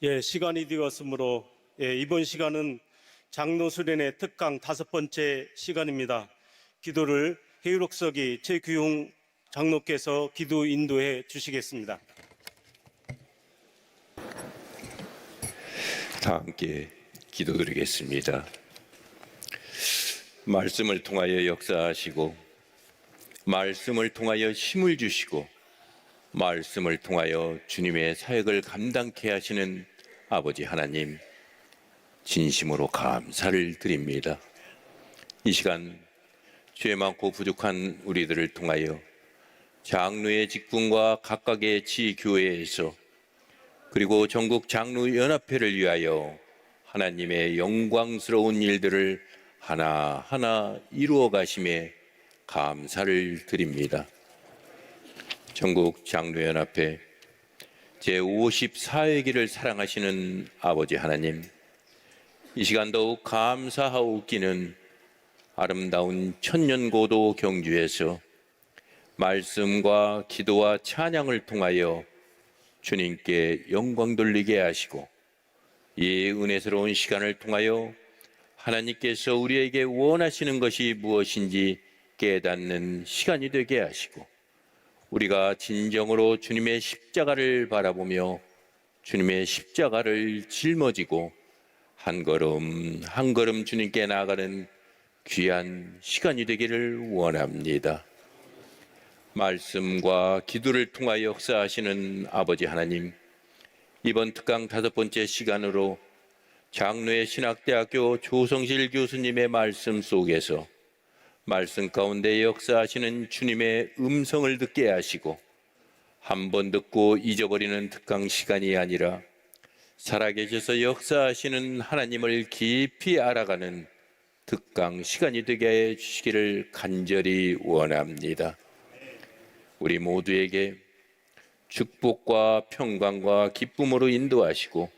시간이 되었으므로 이번 시간은 장로 수련회 특강 5번째 시간입니다. 기도를 해유록서기 최규용 장로께서 기도 인도해 주시겠습니다. 다 함께 기도드리겠습니다. 말씀을 통하여 역사하시고, 말씀을 통하여 힘을 주시고, 말씀을 통하여 주님의 사역을 감당케 하시는 아버지 하나님, 진심으로 감사를 드립니다. 이 시간 죄 많고 부족한 우리들을 통하여 장로의 직분과 각각의 지교회에서 그리고 전국 장로연합회를 위하여 하나님의 영광스러운 일들을 하나하나 이루어 가심에 감사를 드립니다. 전국 장로연합회 제54회기를 사랑하시는 아버지 하나님, 이 시간 더욱 감사하옵기는 아름다운 천년고도 경주에서 말씀과 기도와 찬양을 통하여 주님께 영광 돌리게 하시고, 이 은혜스러운 시간을 통하여 하나님께서 우리에게 원하시는 것이 무엇인지 깨닫는 시간이 되게 하시고, 우리가 진정으로 주님의 십자가를 바라보며 주님의 십자가를 짊어지고 한 걸음 한 걸음 주님께 나아가는 귀한 시간이 되기를 원합니다. 말씀과 기도를 통하여 역사하시는 아버지 하나님, 이번 특강 5번째 시간으로 장로의 신학대학교 조성실 교수님의 말씀 속에서 말씀 가운데 역사하시는 주님의 음성을 듣게 하시고, 한 번 듣고 잊어버리는 특강 시간이 아니라 살아계셔서 역사하시는 하나님을 깊이 알아가는 특강 시간이 되게 해 주시기를 간절히 원합니다. 우리 모두에게 축복과 평강과 기쁨으로 인도하시고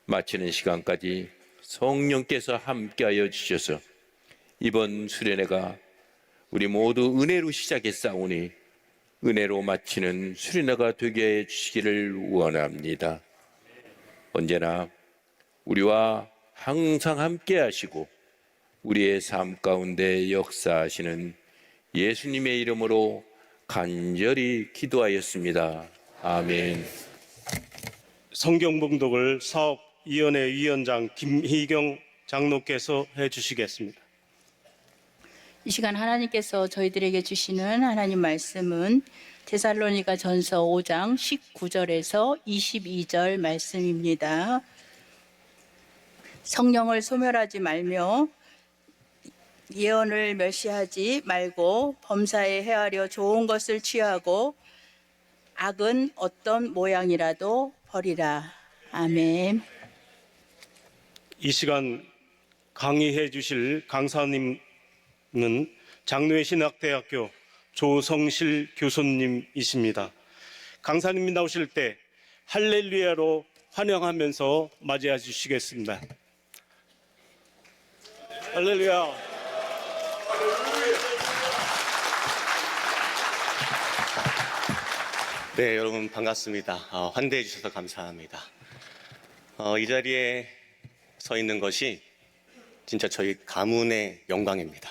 마치는 시간까지 성령께서 함께하여 주셔서 이번 수련회가 우리 모두 은혜로 시작했사오니 은혜로 마치는 수련회가 되게 해 주시기를 원합니다. 언제나 우리와 항상 함께 하시고 우리의 삶 가운데 역사하시는 예수님의 이름으로 간절히 기도하였습니다. 아멘. 성경봉독을 사업위원회 위원장 김희경 장로께서 해주시겠습니다. 이 시간 하나님께서 저희들에게 주시는 하나님 말씀은 데살로니가 전서 5장 19절에서 22절 말씀입니다. 성령을 소멸하지 말며 예언을 멸시하지 말고 범사에 헤아려 좋은 것을 취하고 악은 어떤 모양이라도 버리라. 아멘. 이 시간 강의해 주실 강사님은 장로의 신학대학교 조성실 교수님이십니다. 강사님이 나오실 때 할렐루야로 환영하면서 맞이해 주시겠습니다. 할렐루야. 네, 여러분 반갑습니다. 환대해 주셔서 감사합니다. 이 자리에 서 있는 것이 진짜 저희 가문의 영광입니다.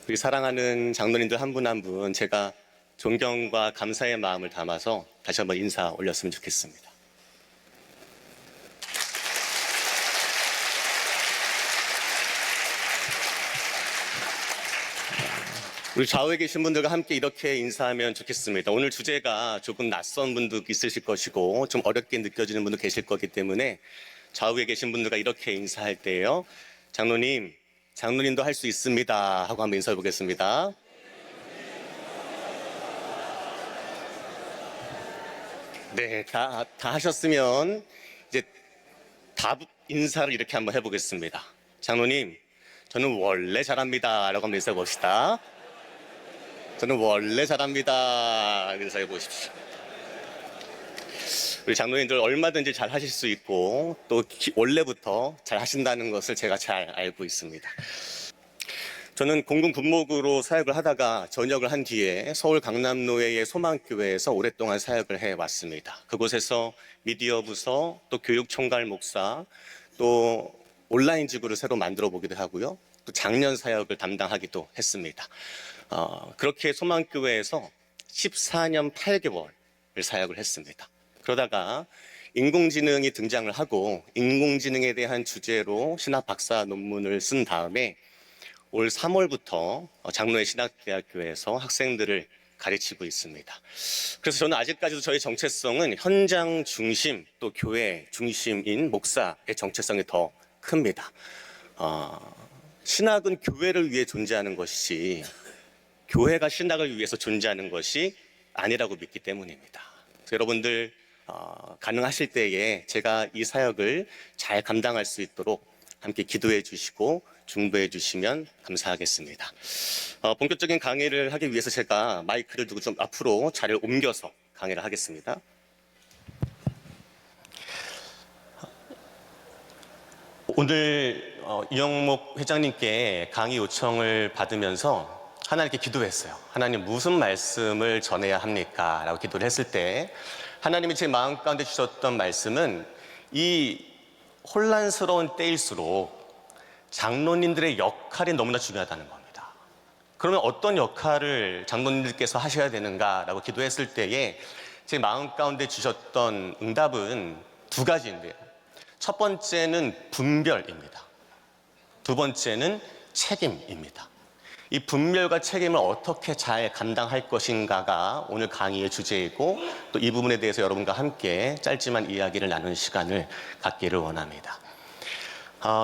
우리 사랑하는 장로님들 한 분 한 분 제가 존경과 감사의 마음을 담아서 다시 한번 인사 올렸으면 좋겠습니다. 우리 좌우에 계신 분들과 함께 이렇게 인사하면 좋겠습니다. 오늘 주제가 조금 낯선 분도 있으실 것이고 좀 어렵게 느껴지는 분도 계실 거기 때문에 좌우에 계신 분들과 이렇게 인사할 때요, 장로님도 할 수 있습니다 하고 한번 인사해 보겠습니다. 네, 다 하셨으면 이제 답 인사를 이렇게 한번 해보겠습니다. 장로님, 저는 원래 잘합니다 라고 한번 인사해 봅시다. 저는 원래 잘합니다. 인사해 보십시오. 우리 장로님들 얼마든지 잘 하실 수 있고 또 원래부터 잘 하신다는 것을 제가 잘 알고 있습니다. 저는 공군 군목으로 사역을 하다가 전역을 한 뒤에 서울 강남노회의 소망교회에서 오랫동안 사역을 해왔습니다. 그곳에서 미디어 부서, 또 교육총괄 목사, 또 온라인 지구를 새로 만들어 보기도 하고요. 또 장년 사역을 담당하기도 했습니다. 그렇게 소망교회에서 14년 8개월을 사역을 했습니다. 그러다가 인공지능이 등장을 하고 인공지능에 대한 주제로 신학 박사 논문을 쓴 다음에 올 3월부터 장로회 신학대학교에서 학생들을 가르치고 있습니다. 그래서 저는 아직까지도 저희 정체성은 현장 중심 또 교회 중심인 목사의 정체성이 더 큽니다. 신학은 교회를 위해 존재하는 것이지 교회가 신학을 위해서 존재하는 것이 아니라고 믿기 때문입니다. 그래서 여러분들 가능하실 때에 제가 이 사역을 잘 감당할 수 있도록 함께 기도해 주시고 중보해 주시면 감사하겠습니다. 본격적인 강의를 하기 위해서 제가 마이크를 두고 좀 앞으로 자리를 옮겨서 강의를 하겠습니다. 오늘 이영목 회장님께 강의 요청을 받으면서 하나님께 기도했어요. 하나님 무슨 말씀을 전해야 합니까? 라고 기도를 했을 때 하나님이 제 마음 가운데 주셨던 말씀은 이 혼란스러운 때일수록 장로님들의 역할이 너무나 중요하다는 겁니다. 그러면 어떤 역할을 장로님들께서 하셔야 되는가라고 기도했을 때에 제 마음 가운데 주셨던 응답은 두 가지인데요. 첫 번째는 분별입니다. 두 번째는 책임입니다. 이 분별과 책임을 어떻게 잘 감당할 것인가가 오늘 강의의 주제이고 또 이 부분에 대해서 여러분과 함께 짧지만 이야기를 나누는 시간을 갖기를 원합니다.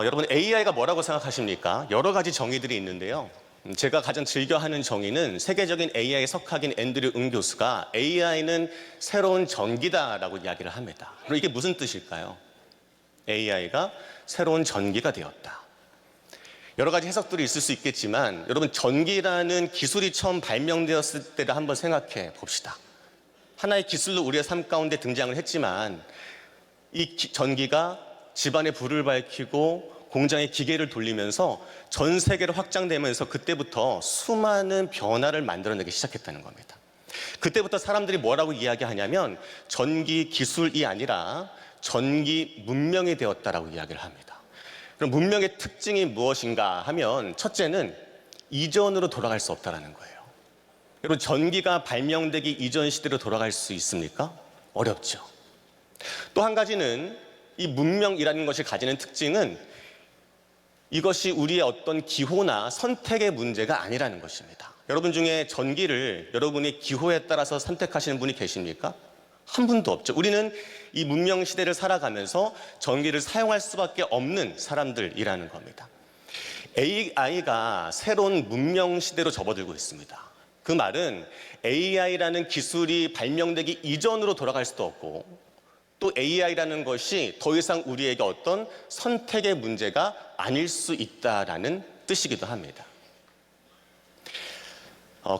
여러분 AI가 뭐라고 생각하십니까? 여러 가지 정의들이 있는데요. 제가 가장 즐겨하는 정의는 세계적인 AI 석학인 앤드류 응 교수가 AI는 새로운 전기다라고 이야기를 합니다. 그럼 이게 무슨 뜻일까요? AI가 새로운 전기가 되었다. 여러 가지 해석들이 있을 수 있겠지만 여러분 전기라는 기술이 처음 발명되었을 때를 한번 생각해 봅시다. 하나의 기술로 우리의 삶 가운데 등장을 했지만 이 전기가 집안에 불을 밝히고 공장의 기계를 돌리면서 전 세계로 확장되면서 그때부터 수많은 변화를 만들어내기 시작했다는 겁니다. 그때부터 사람들이 뭐라고 이야기하냐면 전기 기술이 아니라 전기 문명이 되었다라고 이야기를 합니다. 그럼 문명의 특징이 무엇인가 하면 첫째는 이전으로 돌아갈 수 없다는 거예요. 여러분 전기가 발명되기 이전 시대로 돌아갈 수 있습니까? 어렵죠. 또 한 가지는 이 문명이라는 것이 가지는 특징은 이것이 우리의 어떤 기호나 선택의 문제가 아니라는 것입니다. 여러분 중에 전기를 여러분의 기호에 따라서 선택하시는 분이 계십니까? 한 분도 없죠. 우리는 이 문명 시대를 살아가면서 전기를 사용할 수밖에 없는 사람들이라는 겁니다. AI가 새로운 문명 시대로 접어들고 있습니다. 그 말은 AI라는 기술이 발명되기 이전으로 돌아갈 수도 없고 또 AI라는 것이 더 이상 우리에게 어떤 선택의 문제가 아닐 수 있다라는 뜻이기도 합니다.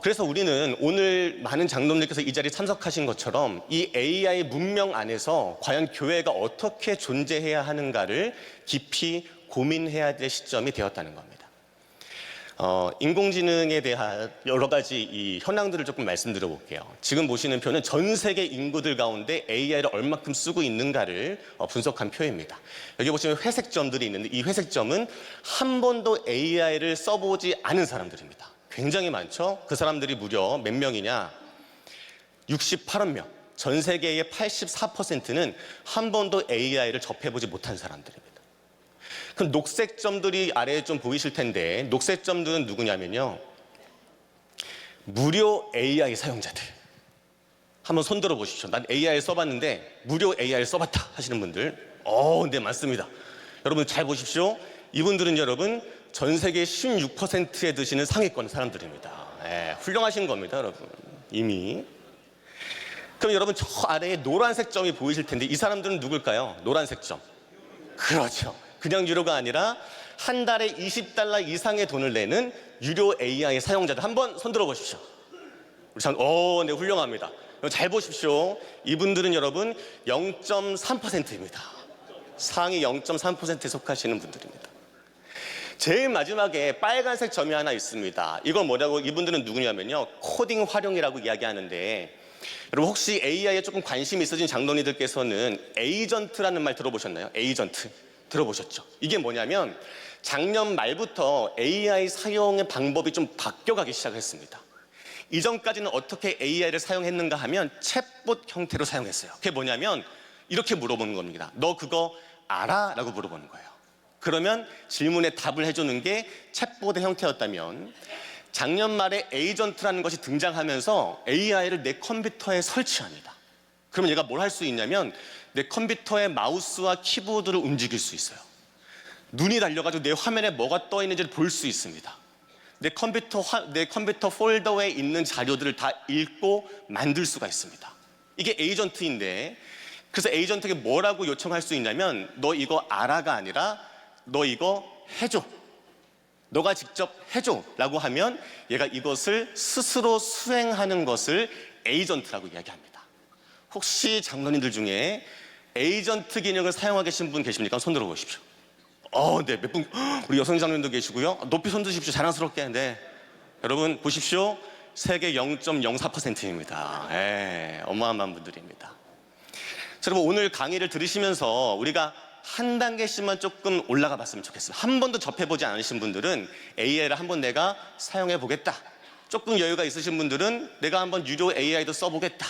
그래서 우리는 오늘 많은 장로님께서 이 자리에 참석하신 것처럼 이 AI 문명 안에서 과연 교회가 어떻게 존재해야 하는가를 깊이 고민해야 될 시점이 되었다는 겁니다. 인공지능에 대한 여러 가지 이 현황들을 조금 말씀드려 볼게요. 지금 보시는 표는 전 세계 인구들 가운데 AI를 얼마큼 쓰고 있는가를 분석한 표입니다. 여기 보시면 회색 점들이 있는데 이 회색 점은 한 번도 AI를 써보지 않은 사람들입니다. 굉장히 많죠? 그 사람들이 무려 몇 명이냐? 68억 명. 전 세계의 84%는 한 번도 AI를 접해보지 못한 사람들입니다. 그럼 녹색 점들이 아래에 좀 보이실 텐데 녹색 점들은 누구냐면요. 무료 AI 사용자들. 한번 손 들어 보십시오. 난 AI 써봤는데 무료 AI를 써봤다 하시는 분들. 네, 맞습니다. 여러분 잘 보십시오. 이분들은 여러분 전 세계 16%에 드시는 상위권 사람들입니다. 훌륭하신 겁니다, 여러분. 이미. 그럼 여러분 저 아래에 노란색 점이 보이실 텐데 이 사람들은 누굴까요? 노란색 점. 그렇죠. 그냥 유료가 아니라 한 달에 $20 이상의 돈을 내는 유료 AI 사용자들 한번 손들어 보십시오. 우리 참, 네, 훌륭합니다. 잘 보십시오. 이분들은 여러분 0.3%입니다. 상위 0.3%에 속하시는 분들입니다. 제일 마지막에 빨간색 점이 하나 있습니다. 이건 뭐냐고, 이분들은 누구냐면요, 코딩 활용이라고 이야기하는데, 여러분 혹시 AI에 조금 관심이 있으신 장로님들께서는 에이전트라는 말 들어보셨나요? 에이전트 들어보셨죠? 이게 뭐냐면 작년 말부터 AI 사용의 방법이 좀 바뀌어가기 시작했습니다. 이전까지는 어떻게 AI를 사용했는가 하면 챗봇 형태로 사용했어요. 그게 뭐냐면 이렇게 물어보는 겁니다. 너 그거 알아? 라고 물어보는 거예요. 그러면 질문에 답을 해주는 게 챗봇의 형태였다면, 작년 말에 에이전트라는 것이 등장하면서 AI를 내 컴퓨터에 설치합니다. 그러면 얘가 뭘 할 수 있냐면 내 컴퓨터의 마우스와 키보드를 움직일 수 있어요. 눈이 달려가지고 내 화면에 뭐가 떠 있는지를 볼 수 있습니다. 내 컴퓨터 폴더에 있는 자료들을 다 읽고 만들 수가 있습니다. 이게 에이전트인데, 그래서 에이전트에게 뭐라고 요청할 수 있냐면 너 이거 알아가 아니라 너 이거 해줘, 너가 직접 해줘 라고 하면 얘가 이것을 스스로 수행하는 것을 에이전트라고 이야기합니다. 혹시 장로님들 중에 에이전트 기능을 사용하고 계신 분 계십니까? 손 들어보십시오. 네, 몇 분, 우리 여성 장로님도 계시고요. 높이 손 드십시오. 자랑스럽게. 네, 여러분 보십시오. 세계 0.04%입니다. 어마어마한 분들입니다. 자, 여러분 오늘 강의를 들으시면서 우리가 한 단계씩만 조금 올라가 봤으면 좋겠어요. 한 번도 접해보지 않으신 분들은 AI를 한번 내가 사용해 보겠다. 조금 여유가 있으신 분들은 내가 한번 유료 AI도 써보겠다.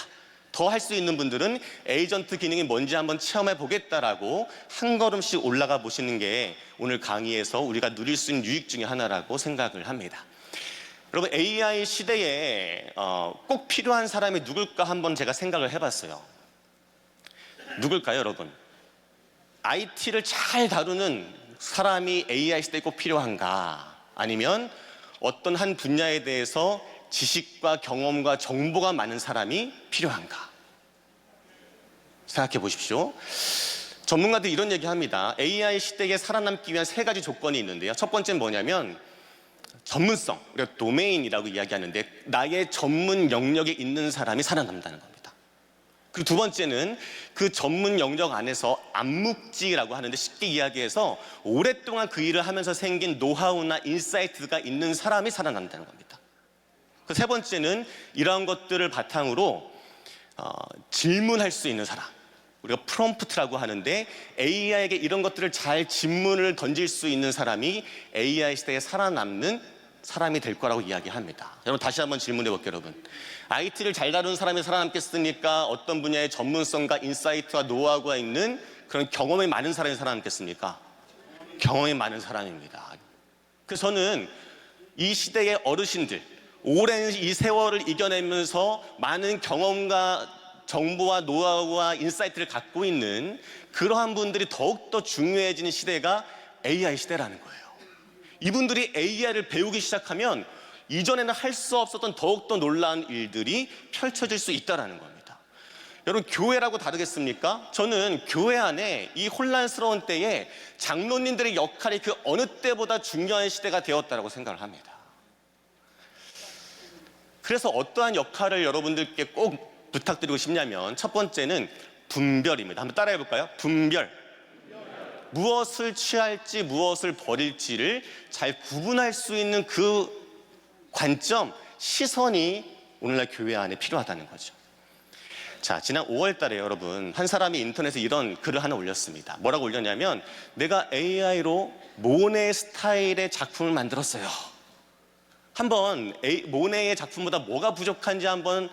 더 할 수 있는 분들은 에이전트 기능이 뭔지 한번 체험해 보겠다라고 한 걸음씩 올라가 보시는 게 오늘 강의에서 우리가 누릴 수 있는 유익 중에 하나라고 생각을 합니다. 여러분 AI 시대에 꼭 필요한 사람이 누굴까 한번 제가 생각을 해봤어요. 누굴까요, 여러분? IT를 잘 다루는 사람이 AI 시대에 꼭 필요한가? 아니면 어떤 한 분야에 대해서 지식과 경험과 정보가 많은 사람이 필요한가? 생각해 보십시오. 전문가들이 이런 얘기합니다. AI 시대에 살아남기 위한 3가지 조건이 있는데요. 첫 번째는 뭐냐면 전문성, 우리가 도메인이라고 이야기하는데 나의 전문 영역에 있는 사람이 살아남는다는 겁니다. 그리고 두 번째는 그 전문 영역 안에서 암묵지라고 하는데, 쉽게 이야기해서 오랫동안 그 일을 하면서 생긴 노하우나 인사이트가 있는 사람이 살아남는다는 겁니다. 그 세 번째는 이러한 것들을 바탕으로 질문할 수 있는 사람, 우리가 프롬프트라고 하는데 AI에게 이런 것들을 잘 질문을 던질 수 있는 사람이 AI 시대에 살아남는 사람이 될 거라고 이야기합니다. 여러분 다시 한번 질문해 볼게요. 여러분, IT를 잘 다루는 사람이 살아남겠습니까? 어떤 분야의 전문성과 인사이트와 노하우가 있는 그런 경험이 많은 사람이 살아남겠습니까? 경험이 많은 사람입니다. 그래서 저는 이 시대의 어르신들, 오랜 이 세월을 이겨내면서 많은 경험과 정보와 노하우와 인사이트를 갖고 있는 그러한 분들이 더욱더 중요해지는 시대가 AI 시대라는 거예요. 이분들이 AI를 배우기 시작하면 이전에는 할 수 없었던 더욱더 놀라운 일들이 펼쳐질 수 있다는 겁니다. 여러분, 교회라고 다르겠습니까? 저는 교회 안에 이 혼란스러운 때에 장로님들의 역할이 그 어느 때보다 중요한 시대가 되었다고 생각을 합니다. 그래서 어떠한 역할을 여러분들께 꼭 부탁드리고 싶냐면, 첫 번째는 분별입니다. 한번 따라해 볼까요? 분별. 무엇을 취할지 무엇을 버릴지를 잘 구분할 수 있는 그 관점, 시선이 오늘날 교회 안에 필요하다는 거죠. 자, 지난 5월 달에 여러분, 한 사람이 인터넷에 이런 글을 하나 올렸습니다. 뭐라고 올렸냐면, 내가 AI로 모네 스타일의 작품을 만들었어요. 한번 모네의 작품보다 뭐가 부족한지 한번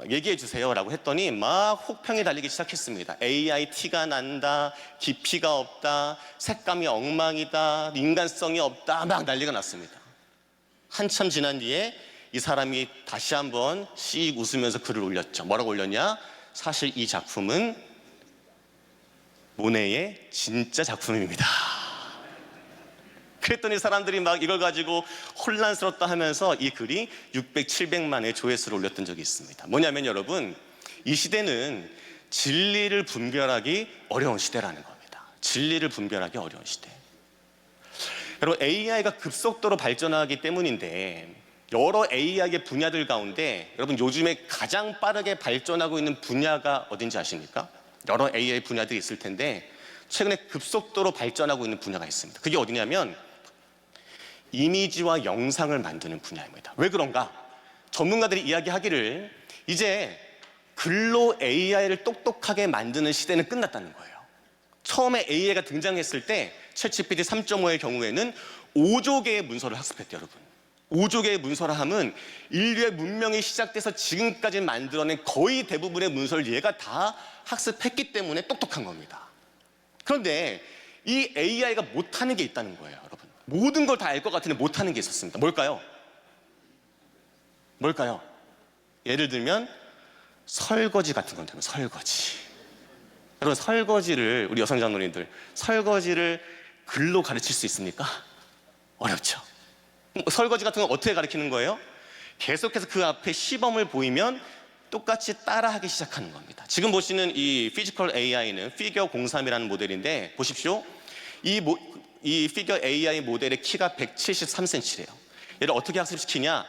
얘기해 주세요 라고 했더니 막 혹평이 달리기 시작했습니다. AI 티가 난다, 깊이가 없다, 색감이 엉망이다, 인간성이 없다, 막 난리가 났습니다. 한참 지난 뒤에 이 사람이 다시 한번 씩 웃으면서 글을 올렸죠. 뭐라고 올렸냐? 사실 이 작품은 모네의 진짜 작품입니다. 그랬더니 사람들이 막 이걸 가지고 혼란스럽다 하면서 이 글이 600, 700만의 조회수를 올렸던 적이 있습니다. 뭐냐면 여러분, 이 시대는 진리를 분별하기 어려운 시대라는 겁니다. 진리를 분별하기 어려운 시대. 여러분, AI가 급속도로 발전하기 때문인데, 여러 AI의 분야들 가운데 여러분 요즘에 가장 빠르게 발전하고 있는 분야가 어딘지 아십니까? 여러 AI 분야들이 있을 텐데 최근에 급속도로 발전하고 있는 분야가 있습니다. 그게 어디냐면 이미지와 영상을 만드는 분야입니다. 왜 그런가? 전문가들이 이야기하기를 이제 글로 AI를 똑똑하게 만드는 시대는 끝났다는 거예요. 처음에 AI가 등장했을 때 챗GPT 3.5의 경우에는 5조 개의 문서를 학습했대요, 여러분. 5조 개의 문서라 함은 인류의 문명이 시작돼서 지금까지 만들어낸 거의 대부분의 문서를 얘가 다 학습했기 때문에 똑똑한 겁니다. 그런데 이 AI가 못하는 게 있다는 거예요, 여러분. 모든 걸 다 알 것 같은데 못하는 게 있었습니다. 뭘까요? 뭘까요? 예를 들면 설거지 같은 건데요. 설거지. 여러분, 설거지를, 우리 여성 장로님들, 설거지를 글로 가르칠 수 있습니까? 어렵죠. 설거지 같은 건 어떻게 가르치는 거예요? 계속해서 그 앞에 시범을 보이면 똑같이 따라하기 시작하는 겁니다. 지금 보시는 이 피지컬 AI는 피겨 03이라는 모델인데 보십시오. 이 피겨 AI 모델의 키가 173cm래요. 얘를 어떻게 학습시키냐?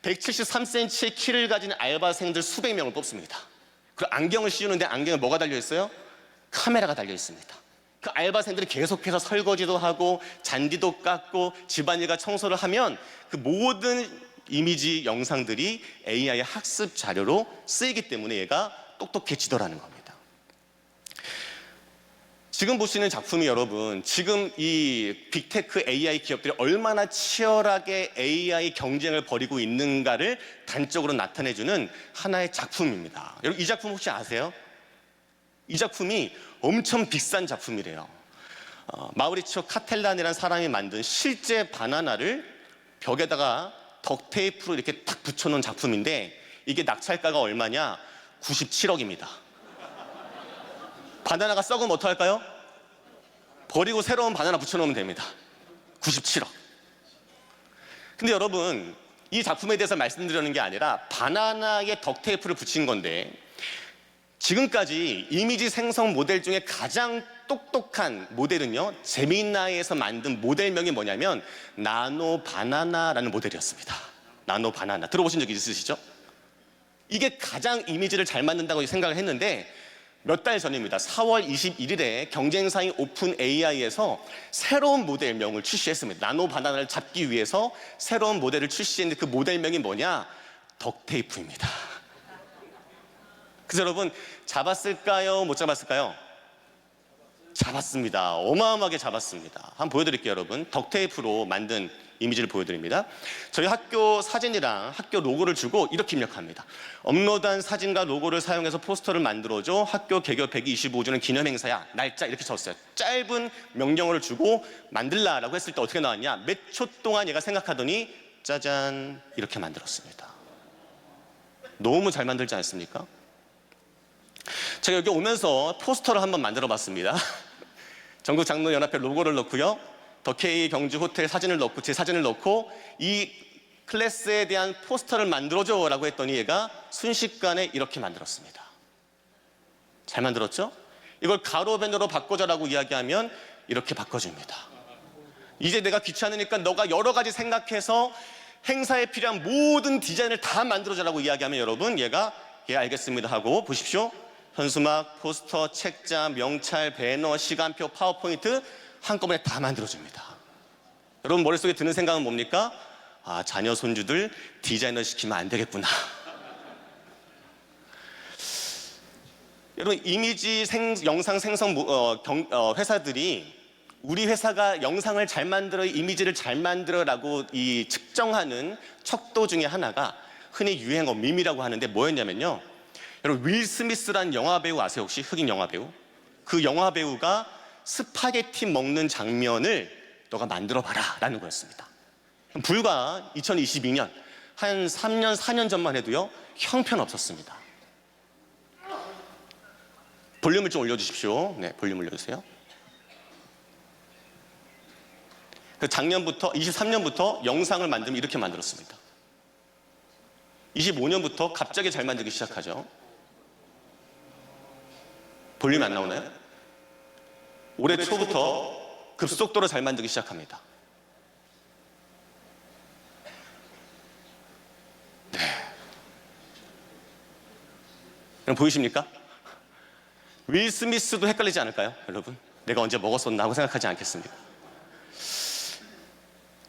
173cm의 키를 가진 알바생들 수백 명을 뽑습니다. 그리고 안경을 씌우는데 안경에 뭐가 달려 있어요? 카메라가 달려 있습니다. 그 알바생들이 계속해서 설거지도 하고 잔디도 깎고 집안일과 청소를 하면 그 모든 이미지 영상들이 AI의 학습 자료로 쓰이기 때문에 얘가 똑똑해지더라는 겁니다. 지금 보시는 작품이 여러분, 지금 이 빅테크 AI 기업들이 얼마나 치열하게 AI 경쟁을 벌이고 있는가를 단적으로 나타내주는 하나의 작품입니다. 여러분, 이 작품 혹시 아세요? 이 작품이 엄청 비싼 작품이래요. 마우리치오 카텔란이라는 사람이 만든 실제 바나나를 벽에다가 덕테이프로 이렇게 딱 붙여놓은 작품인데 이게 낙찰가가 얼마냐? 97억입니다. 바나나가 썩으면 어떡할까요? 버리고 새로운 바나나 붙여놓으면 됩니다. 97억. 근데 여러분, 이 작품에 대해서 말씀드리는 게 아니라 바나나에 덕테이프를 붙인 건데 지금까지 이미지 생성 모델 중에 가장 똑똑한 모델은요, 제미나이에서 만든 모델명이 뭐냐면 나노 바나나라는 모델이었습니다. 나노 바나나. 들어보신 적 있으시죠? 이게 가장 이미지를 잘 만든다고 생각을 했는데 몇 달 전입니다. 4월 21일에 경쟁사인 오픈 AI에서 새로운 모델명을 출시했습니다. 나노 바나나를 잡기 위해서 새로운 모델을 출시했는데 그 모델명이 뭐냐? 덕테이프입니다. 그래서 여러분, 잡았을까요? 못 잡았을까요? 잡았습니다. 어마어마하게 잡았습니다. 한번 보여드릴게요, 여러분. 덕테이프로 만든 이미지를 보여드립니다. 저희 학교 사진이랑 학교 로고를 주고 이렇게 입력합니다. 업로드한 사진과 로고를 사용해서 포스터를 만들어줘. 학교 개교 125주년 기념행사야. 날짜 이렇게 적었어요. 짧은 명령어를 주고 만들라라고 했을 때 어떻게 나왔냐? 몇 초 동안 얘가 생각하더니 짜잔 이렇게 만들었습니다. 너무 잘 만들지 않습니까? 제가 여기 오면서 포스터를 한번 만들어 봤습니다. 전국장로연합회 로고를 넣고요, 더케이 경주 호텔 사진을 넣고 제 사진을 넣고 이 클래스에 대한 포스터를 만들어줘 라고 했더니 얘가 순식간에 이렇게 만들었습니다. 잘 만들었죠? 이걸 가로밴으로 바꿔줘라고 이야기하면 이렇게 바꿔줍니다. 이제 내가 귀찮으니까 너가 여러 가지 생각해서 행사에 필요한 모든 디자인을 다 만들어줘라고 이야기하면 여러분, 얘가 예 알겠습니다 하고 보십시오. 현수막, 포스터, 책자, 명찰, 배너, 시간표, 파워포인트 한꺼번에 다 만들어줍니다. 여러분 머릿속에 드는 생각은 뭡니까? 아, 자녀 손주들 디자이너 시키면 안 되겠구나. 여러분, 이미지 영상 생성 회사들이 우리 회사가 영상을 잘 만들어, 이미지를 잘 만들어라고 이 측정하는 척도 중에 하나가 흔히 유행어 밈이라고 하는데 뭐였냐면요, 여러분 윌 스미스라는 영화배우 아세요? 혹시 흑인 영화배우? 그 영화배우가 스파게티 먹는 장면을 너가 만들어봐라 라는 거였습니다. 불과 2022년 한 3년 4년 전만 해도요 형편없었습니다. 볼륨을 좀 올려주십시오. 네, 볼륨 올려주세요. 작년부터 23년부터 영상을 만들면 이렇게 만들었습니다. 25년부터 갑자기 잘 만들기 시작하죠. 볼륨이 안 나오나요? 올해 초부터 급속도로 잘 만들기 시작합니다. 네. 여러분 보이십니까? 윌 스미스도 헷갈리지 않을까요? 여러분, 내가 언제 먹었었나 하고 생각하지 않겠습니까?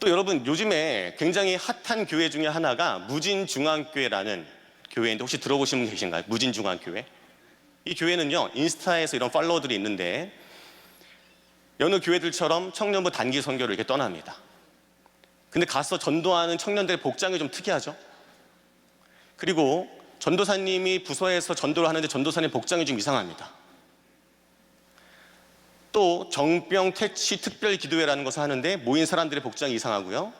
또 여러분, 요즘에 굉장히 핫한 교회 중에 하나가 무진중앙교회라는 교회인데 혹시 들어보신 분 계신가요? 무진중앙교회. 이 교회는요, 인스타에서 이런 팔로워들이 있는데 여느 교회들처럼 청년부 단기 선교를 이렇게 떠납니다. 근데 가서 전도하는 청년들의 복장이 좀 특이하죠. 그리고 전도사님이 부서에서 전도를 하는데 전도사님 복장이 좀 이상합니다. 또 정병 퇴치 특별 기도회라는 것을 하는데 모인 사람들의 복장이 이상하고요.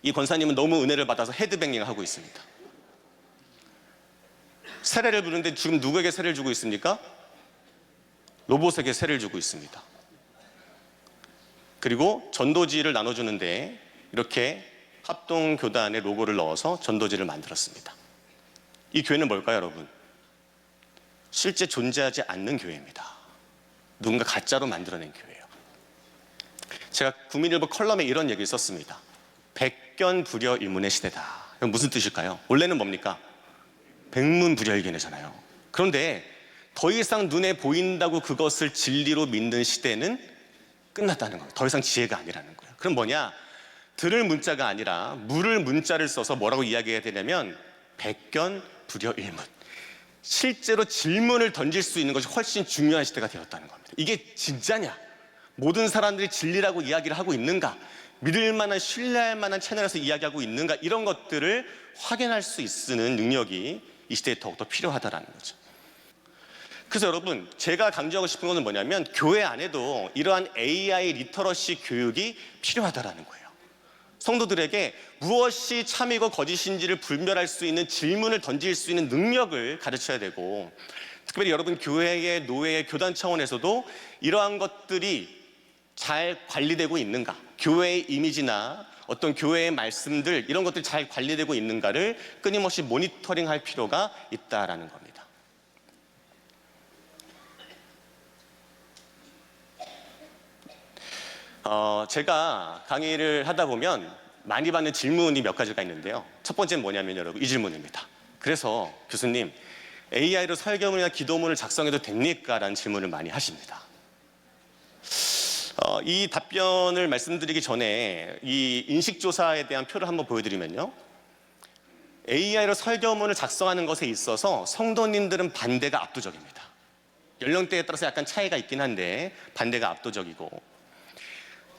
이 권사님은 너무 은혜를 받아서 헤드뱅잉을 하고 있습니다. 세례를 부르는데 지금 누구에게 세례를 주고 있습니까? 로봇에게 세례를 주고 있습니다. 그리고 전도지를 나눠주는데 이렇게 합동교단의 로고를 넣어서 전도지를 만들었습니다. 이 교회는 뭘까요, 여러분? 실제 존재하지 않는 교회입니다. 누군가 가짜로 만들어낸 교회예요. 제가 국민일보 컬럼에 이런 얘기를 썼습니다. 백견불여일문의 시대다. 이건 무슨 뜻일까요? 원래는 뭡니까? 백문불여일견이잖아요. 그런데 더 이상 눈에 보인다고 그것을 진리로 믿는 시대는 끝났다는 거예요. 더 이상 지혜가 아니라는 거예요. 그럼 뭐냐? 들을 문자가 아니라 물을 문자를 써서 뭐라고 이야기해야 되냐면 백견불여일문. 실제로 질문을 던질 수 있는 것이 훨씬 중요한 시대가 되었다는 겁니다. 이게 진짜냐? 모든 사람들이 진리라고 이야기를 하고 있는가? 믿을 만한, 신뢰할 만한 채널에서 이야기하고 있는가? 이런 것들을 확인할 수 있는 능력이 이 시대에 더욱더 필요하다는 거죠. 그래서 여러분, 제가 강조하고 싶은 것은 뭐냐면 교회 안에도 이러한 AI 리터러시 교육이 필요하다는 거예요. 성도들에게 무엇이 참이고 거짓인지를 분별할 수 있는 질문을 던질 수 있는 능력을 가르쳐야 되고, 특별히 여러분 교회의 노예의 교단 차원에서도 이러한 것들이 잘 관리되고 있는가, 교회의 이미지나 어떤 교회의 말씀들 이런 것들이 잘 관리되고 있는가를 끊임없이 모니터링할 필요가 있다라는 겁니다. 제가 강의를 하다 보면 많이 받는 질문이 몇 가지가 있는데요. 첫 번째는 뭐냐면 여러분, 이 질문입니다. 그래서 교수님, AI로 설교문이나 기도문을 작성해도 됩니까? 라는 질문을 많이 하십니다. 이 답변을 말씀드리기 전에 이 인식조사에 대한 표를 한번 보여드리면요. AI로 설교문을 작성하는 것에 있어서 성도님들은 반대가 압도적입니다. 연령대에 따라서 약간 차이가 있긴 한데 반대가 압도적이고,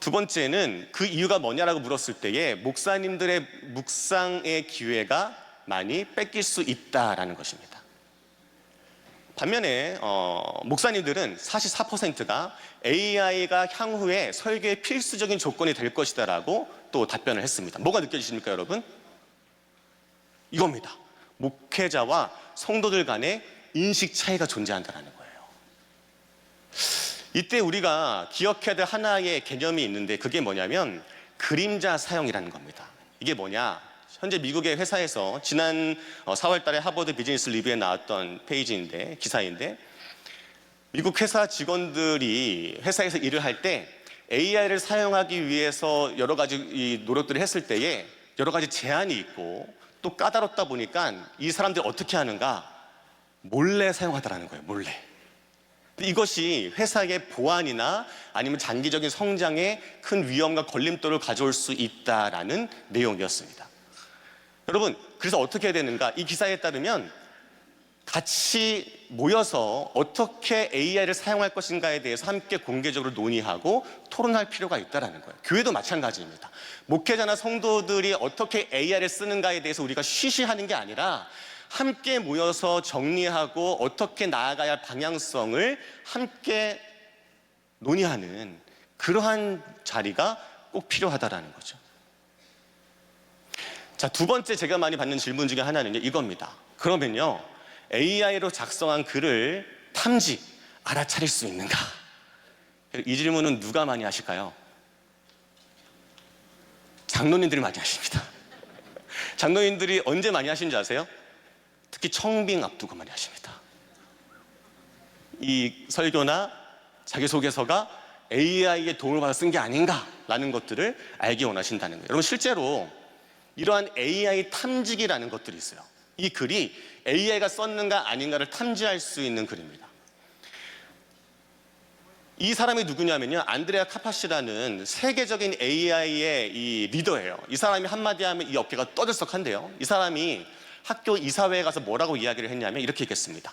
두 번째는 그 이유가 뭐냐라고 물었을 때에 목사님들의 묵상의 기회가 많이 뺏길 수 있다라는 것입니다. 반면에 목사님들은 44%가 AI가 향후에 설교의 필수적인 조건이 될 것이다라고 또 답변을 했습니다. 뭐가 느껴지십니까, 여러분? 이겁니다. 목회자와 성도들 간의 인식 차이가 존재한다는 거예요. 이때 우리가 기억해야 될 하나의 개념이 있는데 그게 뭐냐면 그림자 사용이라는 겁니다. 이게 뭐냐? 현재 미국의 회사에서 지난 4월 달에 하버드 비즈니스 리뷰에 나왔던 기사인데 미국 회사 직원들이 회사에서 일을 할 때 AI를 사용하기 위해서 여러 가지 노력들을 했을 때에 여러 가지 제한이 있고 또 까다롭다 보니까 이 사람들이 어떻게 하는가? 몰래 사용하더라는 거예요. 몰래. 이것이 회사의 보안이나 아니면 장기적인 성장에 큰 위험과 걸림돌을 가져올 수 있다라는 내용이었습니다. 여러분, 그래서 어떻게 해야 되는가? 이 기사에 따르면 같이 모여서 어떻게 AI를 사용할 것인가에 대해서 함께 공개적으로 논의하고 토론할 필요가 있다는 거예요. 교회도 마찬가지입니다. 목회자나 성도들이 어떻게 AI를 쓰는가에 대해서 우리가 쉬쉬하는 게 아니라 함께 모여서 정리하고 어떻게 나아가야 할 방향성을 함께 논의하는 그러한 자리가 꼭 필요하다라는 거죠. 자, 두 번째 제가 많이 받는 질문 중에 하나는요, 이겁니다. 그러면요, AI로 작성한 글을 탐지, 알아차릴 수 있는가? 이 질문은 누가 많이 하실까요? 장로님들이 많이 하십니다. 장로님들이 언제 많이 하시는지 아세요? 특히 청빙 앞두고 많이 하십니다. 이 설교나 자기소개서가 AI의 도움을 받아 쓴 게 아닌가라는 것들을 알기 원하신다는 거예요. 여러분, 실제로 이러한 AI 탐지기라는 것들이 있어요. 이 글이 AI가 썼는가 아닌가를 탐지할 수 있는 글입니다. 이 사람이 누구냐면요, 안드레아 카파시라는 세계적인 AI의 이 리더예요. 이 사람이 한마디 하면 이 어깨가 떠들썩한데요. 이 사람이 학교 이사회에 가서 뭐라고 이야기를 했냐면 이렇게 얘기했습니다.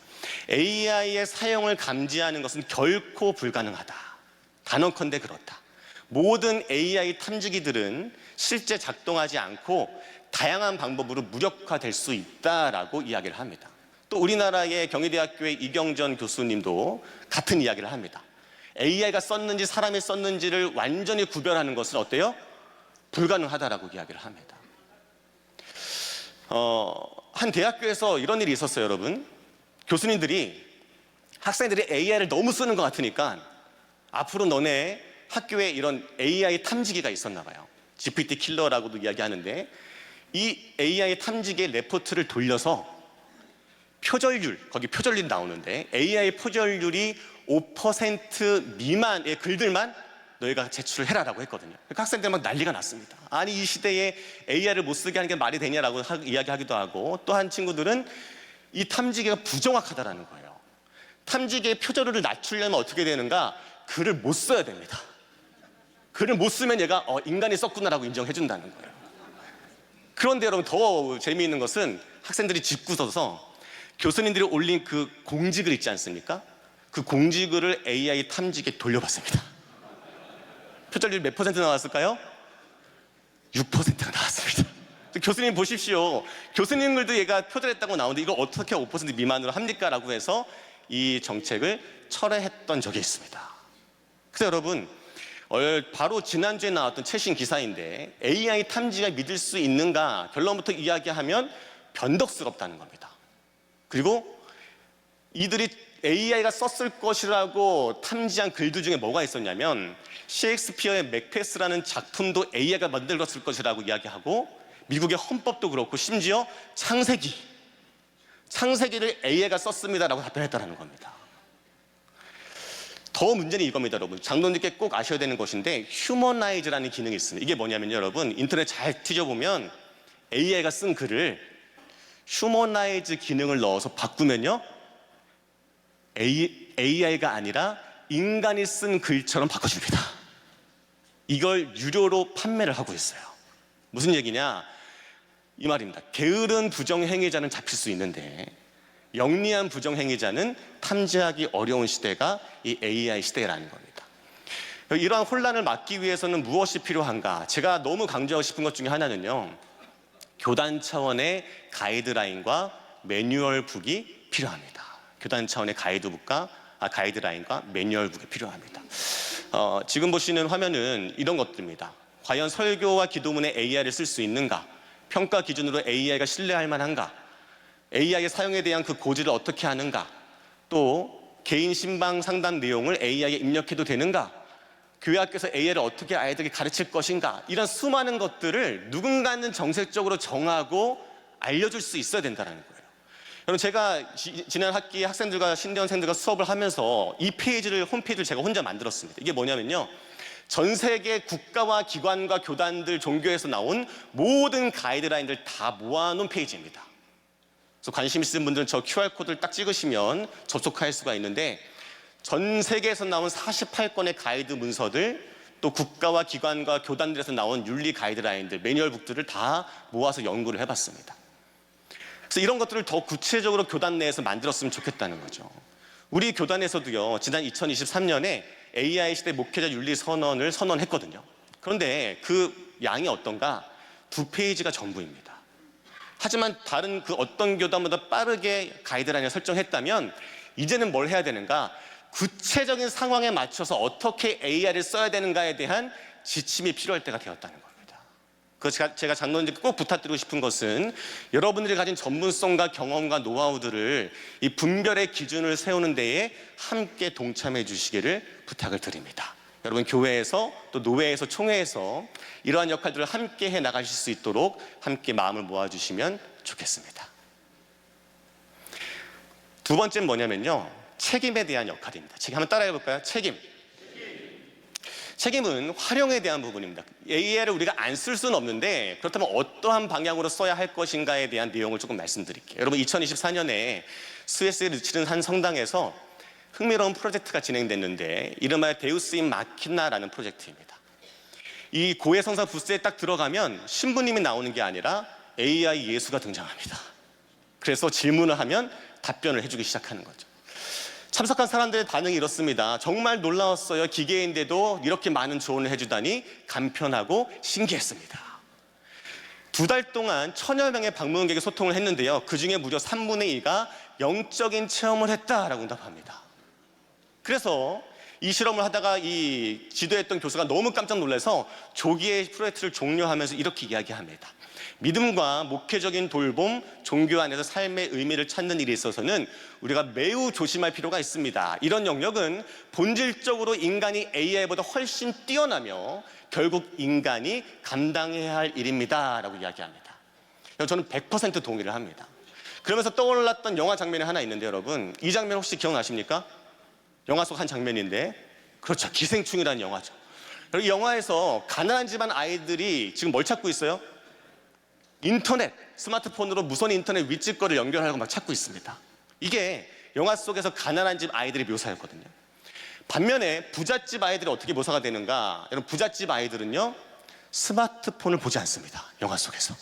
AI의 사용을 감지하는 것은 결코 불가능하다. 단언컨대 그렇다. 모든 AI 탐지기들은 실제 작동하지 않고 다양한 방법으로 무력화될 수 있다라고 이야기를 합니다. 또 우리나라의 경희대학교의 이경전 교수님도 같은 이야기를 합니다. AI가 썼는지 사람이 썼는지를 완전히 구별하는 것은 어때요? 불가능하다라고 이야기를 합니다. 한 대학교에서 이런 일이 있었어요, 여러분. 교수님들이 학생들이 AI를 너무 쓰는 것 같으니까 앞으로 너네 학교에 이런 AI 탐지기가 있었나 봐요. GPT 킬러라고도 이야기하는데, 이 AI 탐지기의 레포트를 돌려서 표절률, 거기 표절률이 나오는데 AI 표절률이 5% 미만의 글들만 너희가 제출을 해라라고 했거든요. 그러니까 학생들 막 난리가 났습니다. 아니, 이 시대에 AI를 못 쓰게 하는 게 말이 되냐라고 이야기하기도 하고, 또 한 친구들은 이 탐지기가 부정확하다라는 거예요. 탐지기의 표절률을 낮추려면 어떻게 되는가? 글을 못 써야 됩니다. 글을 못 쓰면 얘가 인간이 썼구나라고 인정해 준다는 거예요. 그런데 여러분, 더 재미있는 것은 학생들이 짓궂어서 교수님들이 올린 그 공지글 있지 않습니까? 그 공지글을 AI 탐지기에 돌려봤습니다. 표절률 몇 퍼센트 나왔을까요? 6%가 나왔습니다. 교수님 보십시오. 교수님 글도 얘가 표절했다고 나오는데 이걸 어떻게 5% 미만으로 합니까? 라고 해서 이 정책을 철회했던 적이 있습니다. 그래서 여러분, 바로 지난주에 나왔던 최신 기사인데 AI 탐지가 믿을 수 있는가? 결론부터 이야기하면 변덕스럽다는 겁니다. 그리고 이들이 AI가 썼을 것이라고 탐지한 글들 중에 뭐가 있었냐면, 셰익스피어의 맥베스라는 작품도 AI가 만들었을 것이라고 이야기하고, 미국의 헌법도 그렇고 심지어 창세기를 AI가 썼습니다라고 답변했다는 겁니다. 더 문제는 이겁니다, 여러분. 장로님께 꼭 아셔야 되는 것인데, 휴머나이즈라는 기능이 있습니다. 이게 뭐냐면요, 여러분, 인터넷 잘 뒤져보면 AI가 쓴 글을 휴머나이즈 기능을 넣어서 바꾸면요, AI가 아니라 인간이 쓴 글처럼 바꿔줍니다. 이걸 유료로 판매를 하고 있어요. 무슨 얘기냐? 이 말입니다. 게으른 부정행위자는 잡힐 수 있는데 영리한 부정행위자는 탐지하기 어려운 시대가 이 AI 시대라는 겁니다. 이러한 혼란을 막기 위해서는 무엇이 필요한가? 제가 너무 강조하고 싶은 것 중에 하나는요, 교단 차원의 가이드라인과 매뉴얼북이 필요합니다. 교단 차원의 가이드라인과 매뉴얼북이 필요합니다. 지금 보시는 화면은 이런 것들입니다. 과연 설교와 기도문에 AI를 쓸 수 있는가? 평가 기준으로 AI가 신뢰할 만한가? AI의 사용에 대한 그 고지를 어떻게 하는가? 또 개인 신방 상담 내용을 AI에 입력해도 되는가? 교회 학교에서 AI를 어떻게 아이들에게 가르칠 것인가? 이런 수많은 것들을 누군가는 정책적으로 정하고 알려줄 수 있어야 된다는 거예요. 여러분, 제가 지난 학기에 학생들과 신대원생들과 수업을 하면서 이 홈페이지를 제가 혼자 만들었습니다. 이게 뭐냐면요, 전 세계 국가와 기관과 교단들, 종교에서 나온 모든 가이드라인들 다 모아놓은 페이지입니다. 그래서 관심 있으신 분들은 저 QR코드를 딱 찍으시면 접속할 수가 있는데, 전 세계에서 나온 48건의 가이드 문서들, 또 국가와 기관과 교단들에서 나온 윤리 가이드라인들, 매뉴얼북들을 다 모아서 연구를 해봤습니다. 그래서 이런 것들을 더 구체적으로 교단 내에서 만들었으면 좋겠다는 거죠. 우리 교단에서도요, 지난 2023년에 AI 시대 목회자 윤리 선언을 선언했거든요. 그런데 그 양이 어떤가? 2페이지가 전부입니다. 하지만 다른 그 어떤 교단보다 빠르게 가이드라인을 설정했다면 이제는 뭘 해야 되는가? 구체적인 상황에 맞춰서 어떻게 AI를 써야 되는가에 대한 지침이 필요할 때가 되었다는 겁니다. 그래서 제가 장로님들께 꼭 부탁드리고 싶은 것은, 여러분들이 가진 전문성과 경험과 노하우들을 이 분별의 기준을 세우는 데에 함께 동참해 주시기를 부탁을 드립니다. 여러분, 교회에서 또 노회에서 총회에서 이러한 역할들을 함께 해 나가실 수 있도록 함께 마음을 모아주시면 좋겠습니다. 두 번째는 뭐냐면요, 책임에 대한 역할입니다. 한번 따라해 볼까요? 책임은 활용에 대한 부분입니다. AI를 우리가 안 쓸 수는 없는데, 그렇다면 어떠한 방향으로 써야 할 것인가에 대한 내용을 조금 말씀드릴게요. 여러분, 2024년에 스웨스에 치른 한 성당에서 흥미로운 프로젝트가 진행됐는데 이름하여 데우스 인 마키나라는 프로젝트입니다. 이 고해성사 부스에 딱 들어가면 신부님이 나오는 게 아니라 AI 예수가 등장합니다. 그래서 질문을 하면 답변을 해주기 시작하는 거죠. 참석한 사람들의 반응이 이렇습니다. 정말 놀라웠어요. 기계인데도 이렇게 많은 조언을 해주다니 간편하고 신기했습니다. 2달 동안 1000여 명의 방문객이 소통을 했는데요. 그중에 무려 3분의 2가 영적인 체험을 했다라고 응답합니다. 그래서 이 실험을 하다가 이 지도했던 교수가 너무 깜짝 놀라서 조기에 프로젝트를 종료하면서 이렇게 이야기합니다. 믿음과 목회적인 돌봄, 종교 안에서 삶의 의미를 찾는 일에 있어서는 우리가 매우 조심할 필요가 있습니다. 이런 영역은 본질적으로 인간이 AI보다 훨씬 뛰어나며 결국 인간이 감당해야 할 일입니다 라고 이야기합니다. 저는 100% 동의를 합니다. 그러면서 떠올랐던 영화 장면이 하나 있는데 여러분, 이 장면 혹시 기억나십니까? 영화 속 한 장면인데, 그렇죠, 기생충이라는 영화죠. 이 영화에서 가난한 집안 아이들이 지금 뭘 찾고 있어요? 인터넷, 스마트폰으로 무선 인터넷 윗집거리를 연결하려고 막 찾고 있습니다. 이게 영화 속에서 가난한 집 아이들의 묘사였거든요. 반면에 부잣집 아이들이 어떻게 묘사가 되는가? 여러분, 부잣집 아이들은요, 스마트폰을 보지 않습니다. 영화 속에서.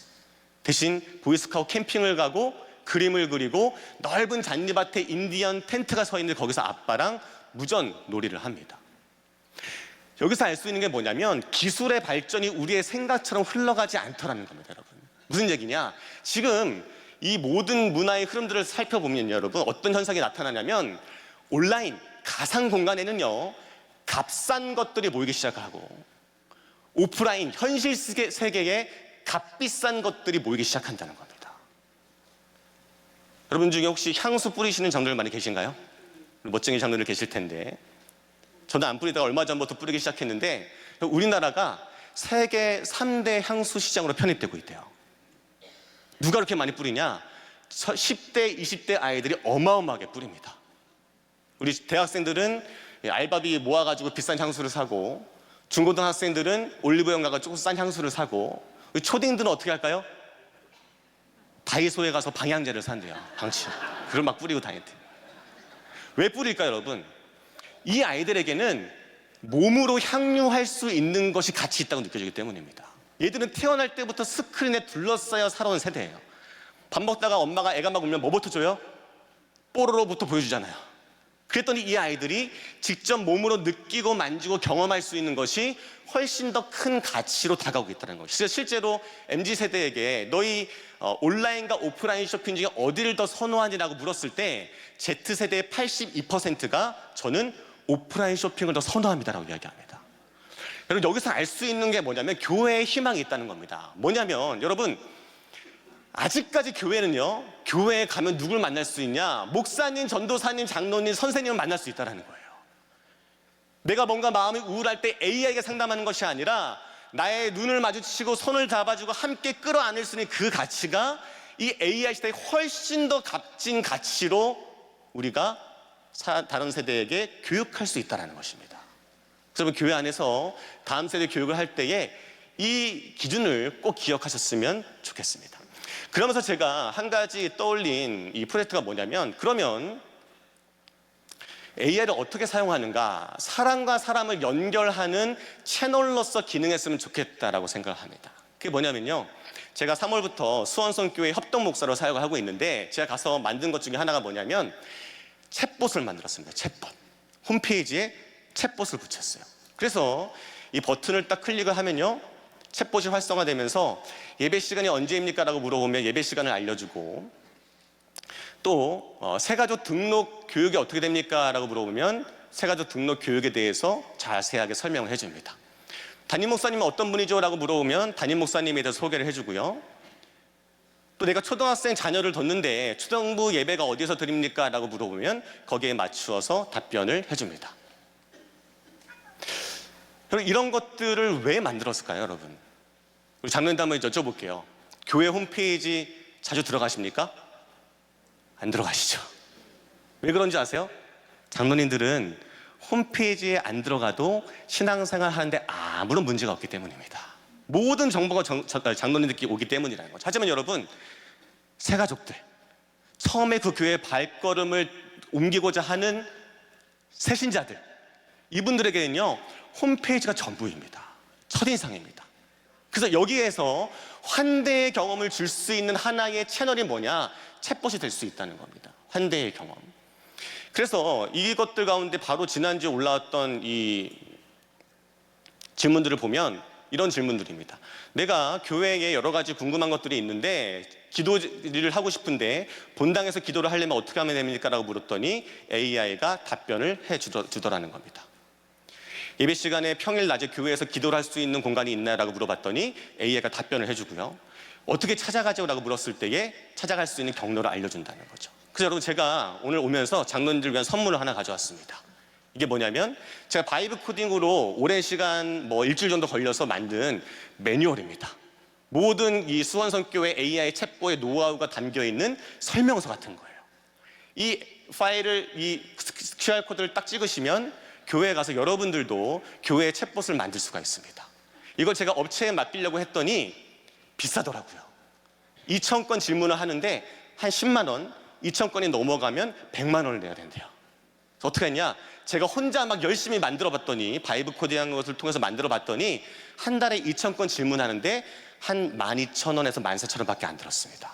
대신 보이스카우트 캠핑을 가고 그림을 그리고 넓은 잔디밭에 인디언 텐트가 서 있는데 거기서 아빠랑 무전 놀이를 합니다. 여기서 알 수 있는 게 뭐냐면 기술의 발전이 우리의 생각처럼 흘러가지 않더라는 겁니다, 여러분. 무슨 얘기냐? 지금 이 모든 문화의 흐름들을 살펴보면 여러분, 어떤 현상이 나타나냐면 온라인, 가상 공간에는요, 값싼 것들이 모이기 시작하고 오프라인, 현실 세계에 값비싼 것들이 모이기 시작한다는 겁니다. 여러분 중에 혹시 향수 뿌리시는 장로들 많이 계신가요? 멋쟁이 장로들 계실 텐데, 저도 안 뿌리다가 얼마 전부터 뿌리기 시작했는데 우리나라가 세계 3대 향수 시장으로 편입되고 있대요. 누가 그렇게 많이 뿌리냐? 10대, 20대 아이들이 어마어마하게 뿌립니다. 우리 대학생들은 알바비 모아가지고 비싼 향수를 사고, 중고등학생들은 올리브영 가가지고 싼 향수를 사고, 초딩들은 어떻게 할까요? 다이소에 가서 방향제를 산대요. 방치. 그걸 막 뿌리고 다녔대요. 왜 뿌릴까요, 여러분? 이 아이들에게는 몸으로 향유할 수 있는 것이 가치 있다고 느껴지기 때문입니다. 얘들은 태어날 때부터 스크린에 둘러싸여 살아온 세대예요. 밥 먹다가 엄마가 애가 막 울면 뭐부터 줘요? 뽀로로부터 보여주잖아요. 그랬더니 이 아이들이 직접 몸으로 느끼고 만지고 경험할 수 있는 것이 훨씬 더 큰 가치로 다가오고 있다는 것이죠. 실제로 MZ세대에게 너희 온라인과 오프라인 쇼핑 중에 어디를 더 선호하냐고 물었을 때 Z세대의 82%가 저는 오프라인 쇼핑을 더 선호합니다라고 이야기합니다. 여러분, 여기서 알 수 있는 게 뭐냐면 교회에 희망이 있다는 겁니다. 뭐냐면 여러분, 아직까지 교회는요, 교회에 가면 누굴 만날 수 있냐? 목사님, 전도사님, 장로님, 선생님을 만날 수 있다는 거예요. 내가 뭔가 마음이 우울할 때 AI에게 상담하는 것이 아니라 나의 눈을 마주치고 손을 잡아주고 함께 끌어안을 수 있는 그 가치가 이 AI 시대에 훨씬 더 값진 가치로 우리가 다른 세대에게 교육할 수 있다는 것입니다. 그래서 교회 안에서 다음 세대 교육을 할 때에 이 기준을 꼭 기억하셨으면 좋겠습니다. 그러면서 제가 한 가지 떠올린 이 프로젝트가 뭐냐면, 그러면 AI를 어떻게 사용하는가? 사람과 사람을 연결하는 채널로서 기능했으면 좋겠다라고 생각을 합니다. 그게 뭐냐면요, 제가 3월부터 수원성교회 협동 목사로 사역을 하고 있는데 제가 가서 만든 것 중에 하나가 뭐냐면 챗봇을 만들었습니다. 챗봇. 홈페이지에 챗봇을 붙였어요. 그래서 이 버튼을 딱 클릭을 하면요, 챗봇이 활성화되면서 예배 시간이 언제입니까? 라고 물어보면 예배 시간을 알려주고, 또 새가족 등록 교육이 어떻게 됩니까? 라고 물어보면 새가족 등록 교육에 대해서 자세하게 설명을 해줍니다. 담임 목사님은 어떤 분이죠? 라고 물어보면 담임 목사님에 대해서 소개를 해주고요. 또 내가 초등학생 자녀를 뒀는데 초등부 예배가 어디서 드립니까? 라고 물어보면 거기에 맞추어서 답변을 해줍니다. 그럼 이런 것들을 왜 만들었을까요, 여러분? 우리 장로님도 한번 여쭤볼게요. 교회 홈페이지 자주 들어가십니까? 안 들어가시죠? 왜 그런지 아세요? 장로님들은 홈페이지에 안 들어가도 신앙생활 하는데 아무런 문제가 없기 때문입니다. 모든 정보가 장로님들께 오기 때문이라는 거죠. 하지만 여러분, 새가족들, 처음에 그 교회의 발걸음을 옮기고자 하는 새신자들, 이분들에게는요 홈페이지가 전부입니다. 첫인상입니다. 그래서 여기에서 환대의 경험을 줄 수 있는 하나의 채널이 뭐냐? 챗봇이 될 수 있다는 겁니다. 환대의 경험. 그래서 이것들 가운데 바로 지난주에 올라왔던 이 질문들을 보면 이런 질문들입니다. 내가 교회에 여러 가지 궁금한 것들이 있는데 기도를 하고 싶은데 본당에서 기도를 하려면 어떻게 하면 됩니까? 라고 물었더니 AI가 답변을 해주더라는 겁니다. 예배 시간에 평일 낮에 교회에서 기도를 할 수 있는 공간이 있나요? 라고 물어봤더니 AI가 답변을 해주고요. 어떻게 찾아가죠? 라고 물었을 때에 찾아갈 수 있는 경로를 알려준다는 거죠. 그래서 여러분 제가 오늘 오면서 장로님들 위한 선물을 하나 가져왔습니다. 이게 뭐냐면 제가 바이브 코딩으로 오랜 시간 일주일 정도 걸려서 만든 매뉴얼입니다. 모든 이 수원선교회 AI 챗봇의 노하우가 담겨있는 설명서 같은 거예요. 이 파일을, 이 QR코드를 딱 찍으시면 교회에 가서 여러분들도 교회의 챗봇을 만들 수가 있습니다. 이걸 제가 업체에 맡기려고 했더니 비싸더라고요. 2,000건 질문을 하는데 한 10만 원, 2,000건이 넘어가면 100만 원을 내야 된대요. 그래서 어떻게 했냐? 제가 혼자 막 열심히 만들어 봤더니, 바이브 코딩한 것을 통해서 만들어 봤더니 한 달에 2,000건 질문하는데 한 12,000원에서 14,000원 밖에 안 들었습니다.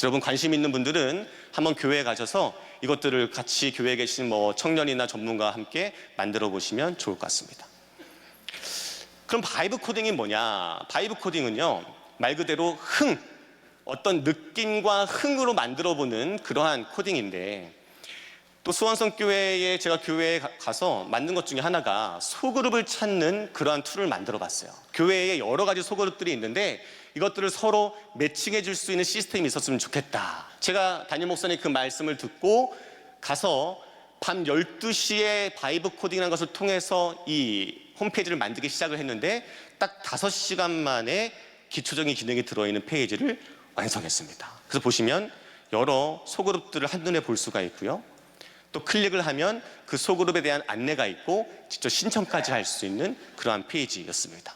여러분 관심 있는 분들은 한번 교회에 가셔서 이것들을 같이 교회에 계신 청년이나 전문가와 함께 만들어 보시면 좋을 것 같습니다. 그럼 바이브 코딩이 뭐냐? 바이브 코딩은요 말 그대로 어떤 느낌과 흥으로 만들어 보는 그러한 코딩인데, 또 수원성교회에 제가 교회에 가서 만든 것 중에 하나가 소그룹을 찾는 그러한 툴을 만들어 봤어요. 교회에 여러 가지 소그룹들이 있는데 이것들을 서로 매칭해 줄 수 있는 시스템이 있었으면 좋겠다. 제가 담임 목사님 그 말씀을 듣고 가서 밤 12시에 바이브 코딩이라는 것을 통해서 이 홈페이지를 만들기 시작을 했는데 딱 5시간 만에 기초적인 기능이 들어있는 페이지를 완성했습니다. 그래서 보시면 여러 소그룹들을 한눈에 볼 수가 있고요. 또 클릭을 하면 그 소그룹에 대한 안내가 있고 직접 신청까지 할 수 있는 그러한 페이지였습니다.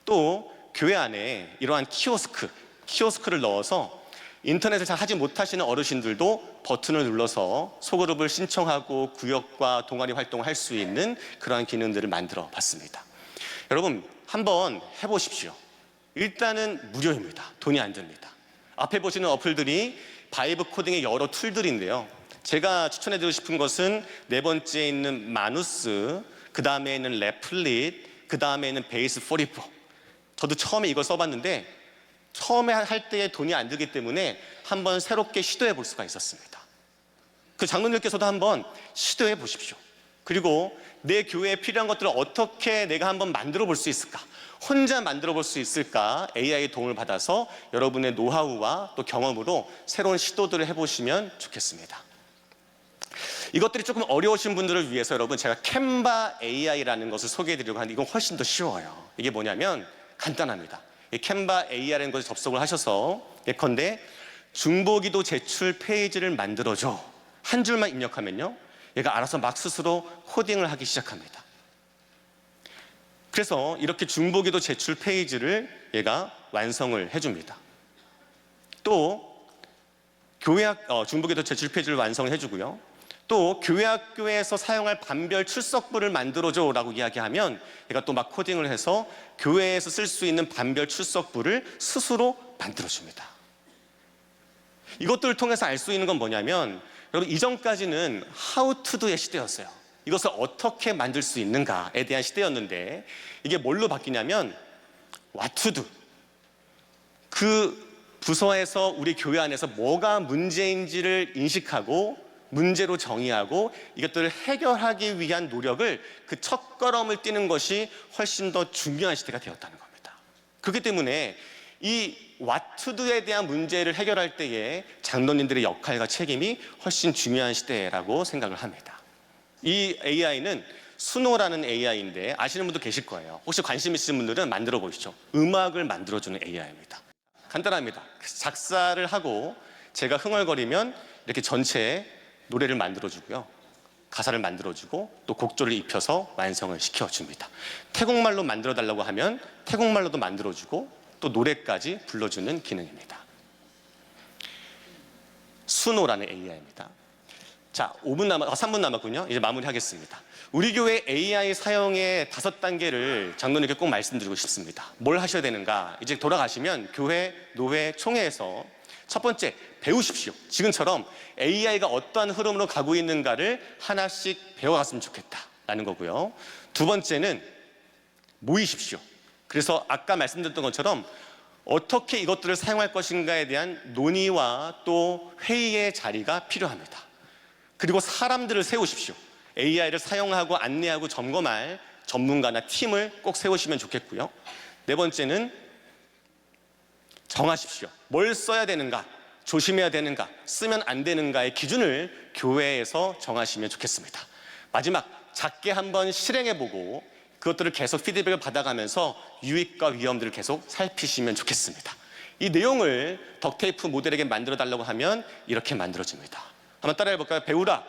또 교회 안에 이러한 키오스크를 넣어서 인터넷을 잘 하지 못하시는 어르신들도 버튼을 눌러서 소그룹을 신청하고 구역과 동아리 활동을 할 수 있는 그러한 기능들을 만들어 봤습니다. 여러분 한번 해보십시오. 일단은 무료입니다. 돈이 안 듭니다. 앞에 보시는 어플들이 바이브 코딩의 여러 툴들인데요. 제가 추천해드리고 싶은 것은 네 번째에 있는 마누스, 그 다음에 있는 레플릿, 그 다음에 있는 베이스 44. 저도 처음에 이걸 써봤는데 처음에 할 때에 돈이 안 들기 때문에 한번 새롭게 시도해 볼 수가 있었습니다. 그 장로님께서도 한번 시도해 보십시오. 그리고 내 교회에 필요한 것들을 어떻게 내가 한번 만들어 볼 수 있을까? 혼자 만들어 볼 수 있을까? AI의 도움을 받아서 여러분의 노하우와 또 경험으로 새로운 시도들을 해보시면 좋겠습니다. 이것들이 조금 어려우신 분들을 위해서 여러분 제가 캔바 AI라는 것을 소개해드리려고 하는데 이건 훨씬 더 쉬워요. 이게 뭐냐면 간단합니다. 이 캔바 AI라는 것에 접속을 하셔서 예컨대 중보기도 제출 페이지를 만들어줘. 한 줄만 입력하면요. 얘가 알아서 막 스스로 코딩을 하기 시작합니다. 그래서 이렇게 중보기도 제출 페이지를 얘가 완성을 해줍니다. 또 중보기도 제출 페이지를 완성을 해주고요. 또 교회학교에서 사용할 반별 출석부를 만들어줘 라고 이야기하면 얘가 또 막 코딩을 해서 교회에서 쓸 수 있는 반별 출석부를 스스로 만들어줍니다. 이것들을 통해서 알 수 있는 건 뭐냐면 여러분 이전까지는 how to do의 시대였어요. 이것을 어떻게 만들 수 있는가에 대한 시대였는데 이게 뭘로 바뀌냐면 what to do. 그 부서에서 우리 교회 안에서 뭐가 문제인지를 인식하고 문제로 정의하고 이것들을 해결하기 위한 노력을 그 첫걸음을 띄는 것이 훨씬 더 중요한 시대가 되었다는 겁니다. 그렇기 때문에 이 what to do에 대한 문제를 해결할 때에 장로님들의 역할과 책임이 훨씬 중요한 시대라고 생각을 합니다. 이 AI는 수노라는 AI인데 아시는 분도 계실 거예요. 혹시 관심 있으신 분들은 만들어 보시죠. 음악을 만들어주는 AI입니다. 간단합니다. 작사를 하고 제가 흥얼거리면 이렇게 전체에 노래를 만들어주고요. 가사를 만들어주고 또 곡조를 입혀서 완성을 시켜줍니다. 태국말로 만들어달라고 하면 태국말로도 만들어주고 또 노래까지 불러주는 기능입니다. 수노라는 AI입니다. 자, 3분 남았군요. 이제 마무리하겠습니다. 우리 교회 AI 사용의 5단계를 장로님께 꼭 말씀드리고 싶습니다. 뭘 하셔야 되는가? 이제 돌아가시면 교회, 노회, 총회에서 첫 번째, 배우십시오. 지금처럼 AI가 어떠한 흐름으로 가고 있는가를 하나씩 배워갔으면 좋겠다라는 거고요. 두 번째는 모이십시오. 그래서 아까 말씀드렸던 것처럼 어떻게 이것들을 사용할 것인가에 대한 논의와 또 회의의 자리가 필요합니다. 그리고 사람들을 세우십시오. AI를 사용하고 안내하고 점검할 전문가나 팀을 꼭 세우시면 좋겠고요. 네 번째는 정하십시오. 뭘 써야 되는가, 조심해야 되는가, 쓰면 안 되는가의 기준을 교회에서 정하시면 좋겠습니다. 마지막, 작게 한번 실행해보고 그것들을 계속 피드백을 받아가면서 유익과 위험들을 계속 살피시면 좋겠습니다. 이 내용을 덕테이프 모델에게 만들어 달라고 하면 이렇게 만들어집니다. 한번 따라해 볼까요? 배우라,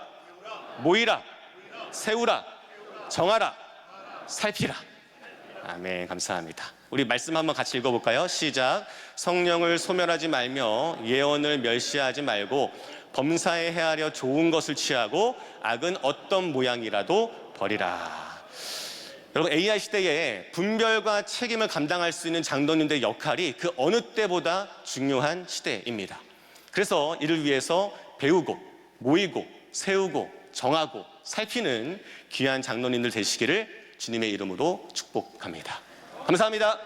모이라, 세우라, 정하라, 살피라. 아멘. 감사합니다. 우리 말씀 한번 같이 읽어볼까요? 시작. 성령을 소멸하지 말며 예언을 멸시하지 말고 범사에 헤아려 좋은 것을 취하고 악은 어떤 모양이라도 버리라. 여러분, AI 시대에 분별과 책임을 감당할 수 있는 장로님들의 역할이 그 어느 때보다 중요한 시대입니다. 그래서 이를 위해서 배우고 모이고 세우고 정하고 살피는 귀한 장로님들 되시기를 주님의 이름으로 축복합니다. 감사합니다.